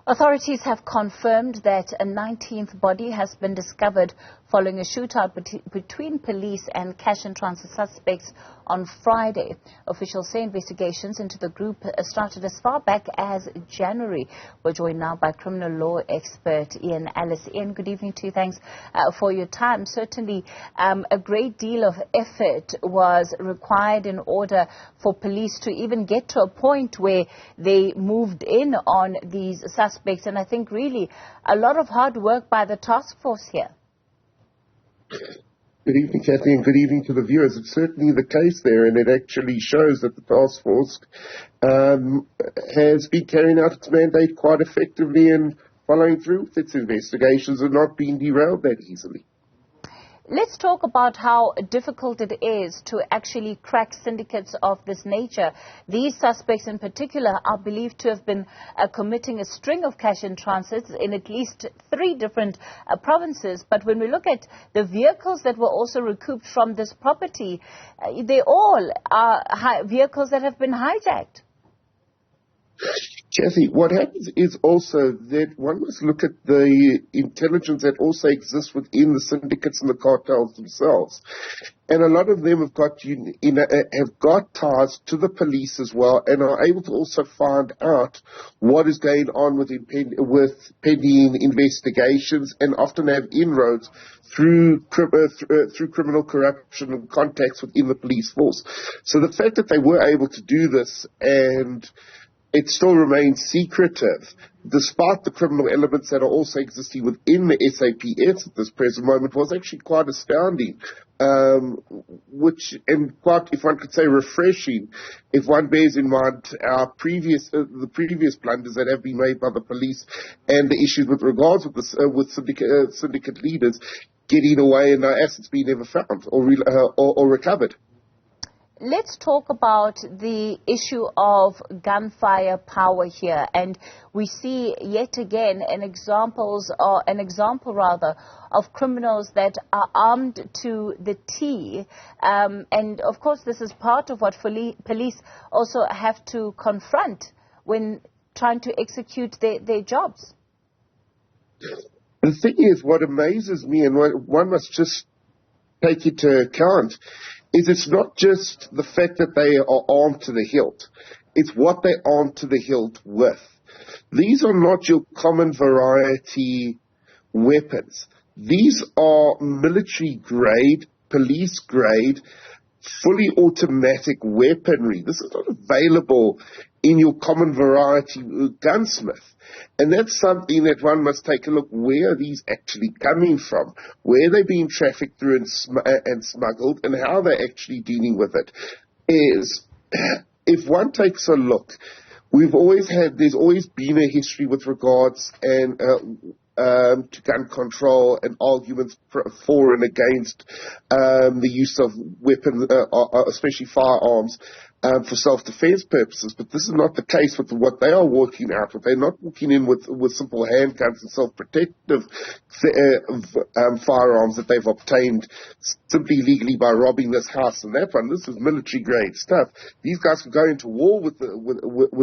Authorities have confirmed that a 19th body has been discovered following a shootout between police and cash and transit suspects on Friday. Officials say investigations into the group started as far back as January. We're joined now by criminal law expert Allis. Good evening to you. Thanks for your time. Certainly, a great deal of effort was required in order for police to even get to a point where they moved in on these suspects. And I think really a lot of hard work by the task force here. Good evening, Kathy, and good evening to the viewers. It's certainly the case there, and it actually shows that the task force has been carrying out its mandate quite effectively and following through with its investigations and not being derailed that easily. Let's talk about how difficult it is to actually crack syndicates of this nature. These suspects in particular are believed to have been committing a string of cash in transits in at least 3 different provinces. But when we look at the vehicles that were also recouped from this property, they all are vehicles that have been hijacked. Kathy, what happens is also that one must look at the intelligence that also exists within the syndicates and the cartels themselves. And a lot of them have got ties to the police as well, and are able to also find out what is going on with pending investigations, and often have inroads through criminal corruption and contacts within the police force. So the fact that they were able to do this and it still remains secretive, despite the criminal elements that are also existing within the SAPS at this present moment, was actually quite astounding, and quite, if one could say, refreshing, if one bears in mind our the previous blunders that have been made by the police and the issues with regards with syndicate leaders getting away and their assets being never found or recovered. Let's talk about the issue of gunfire power here, and we see yet again an example of criminals that are armed to the T, and of course this is part of what police also have to confront when trying to execute their jobs. The thing is, what amazes me, and what one must just take into account, is it's not just the fact that they are armed to the hilt. It's what they're armed to the hilt with. These are not your common variety weapons. These are military-grade, police-grade, fully automatic weaponry. This is not available in your common variety gunsmith. And that's something that one must take a look. Where are these actually coming from? Where are they being trafficked through and smuggled, and how they're actually dealing with it? If one takes a look, there's always been a history with regards to gun control and arguments for and against the use of weapons, especially firearms, for self-defense purposes. But this is not the case with what they are walking out with. They're not walking in with simple handguns and self-protective firearms that they've obtained simply legally by robbing this house and that one. This is military-grade stuff. These guys can go into war with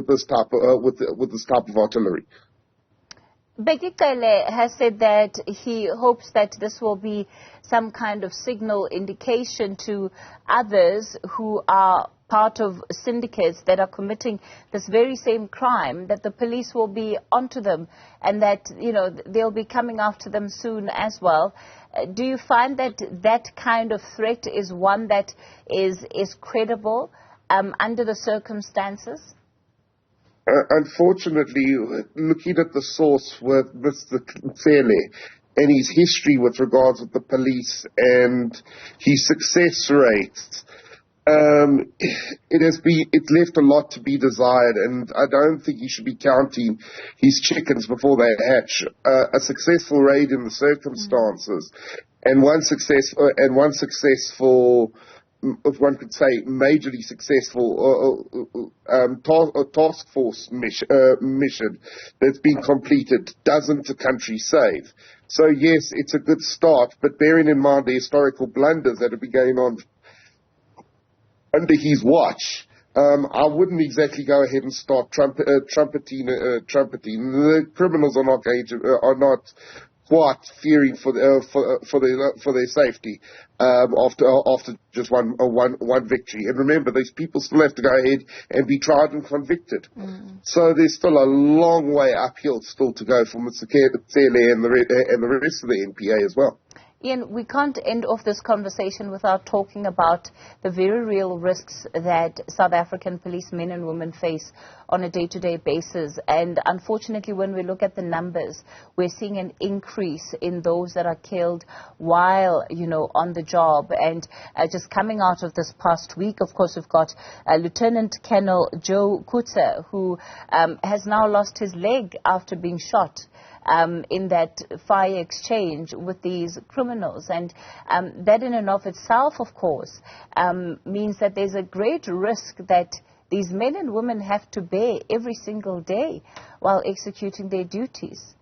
this type of artillery. Bekele has said that he hopes that this will be some kind of signal indication to others who are part of syndicates that are committing this very same crime, that the police will be onto them and that, they'll be coming after them soon as well. Do you find that that kind of threat is one that is credible under the circumstances? Unfortunately, looking at the source with Mr. Mfele and his history with regards with the police and his success rates, it's left a lot to be desired, and I don't think he should be counting his chickens before they hatch. A successful raid in the circumstances, and one successful, if one could say, majorly successful task force mission that's been completed, doesn't the country save? So yes, it's a good start, but bearing in mind the historical blunders that have been going on under his watch, I wouldn't exactly go ahead and start trumpeting. The criminals are not quite fearing for their safety after just one victory. And remember, these people still have to go ahead and be tried and convicted. So there's still a long way uphill still to go for Mr. Tsele and the rest of the NPA as well. Ian, we can't end off this conversation without talking about the very real risks that South African policemen and women face on a day-to-day basis. And unfortunately, when we look at the numbers, we're seeing an increase in those that are killed while, on the job. And just coming out of this past week, of course, we've got Lieutenant Colonel Joe Kutzer, who has now lost his leg after being shot in that fire exchange with these criminals. And that in and of itself, of course, means that there's a great risk that these men and women have to bear every single day while executing their duties.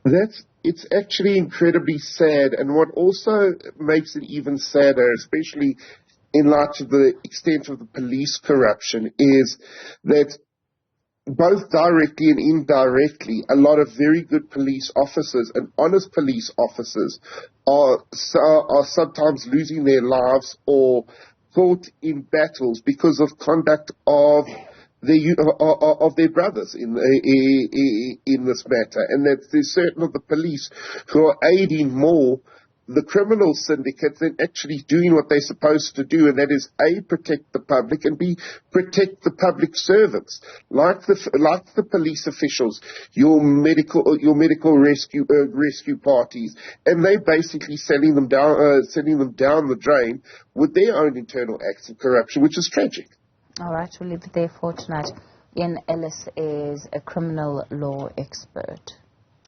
It's actually incredibly sad. And what also makes it even sadder, especially in light of the extent of the police corruption, is that both directly and indirectly, a lot of very good police officers and honest police officers are sometimes losing their lives or caught in battles because of conduct of their brothers in this matter, and that there's certain of the police who are aiding more the criminal syndicates than actually doing what they're supposed to do, and that is A, protect the public, and B, protect the public servants, like the police officials, your medical rescue parties, and they're basically sending them down the drain with their own internal acts of corruption, which is tragic. All right, we'll leave it there for tonight. Ian Allis is a criminal law expert.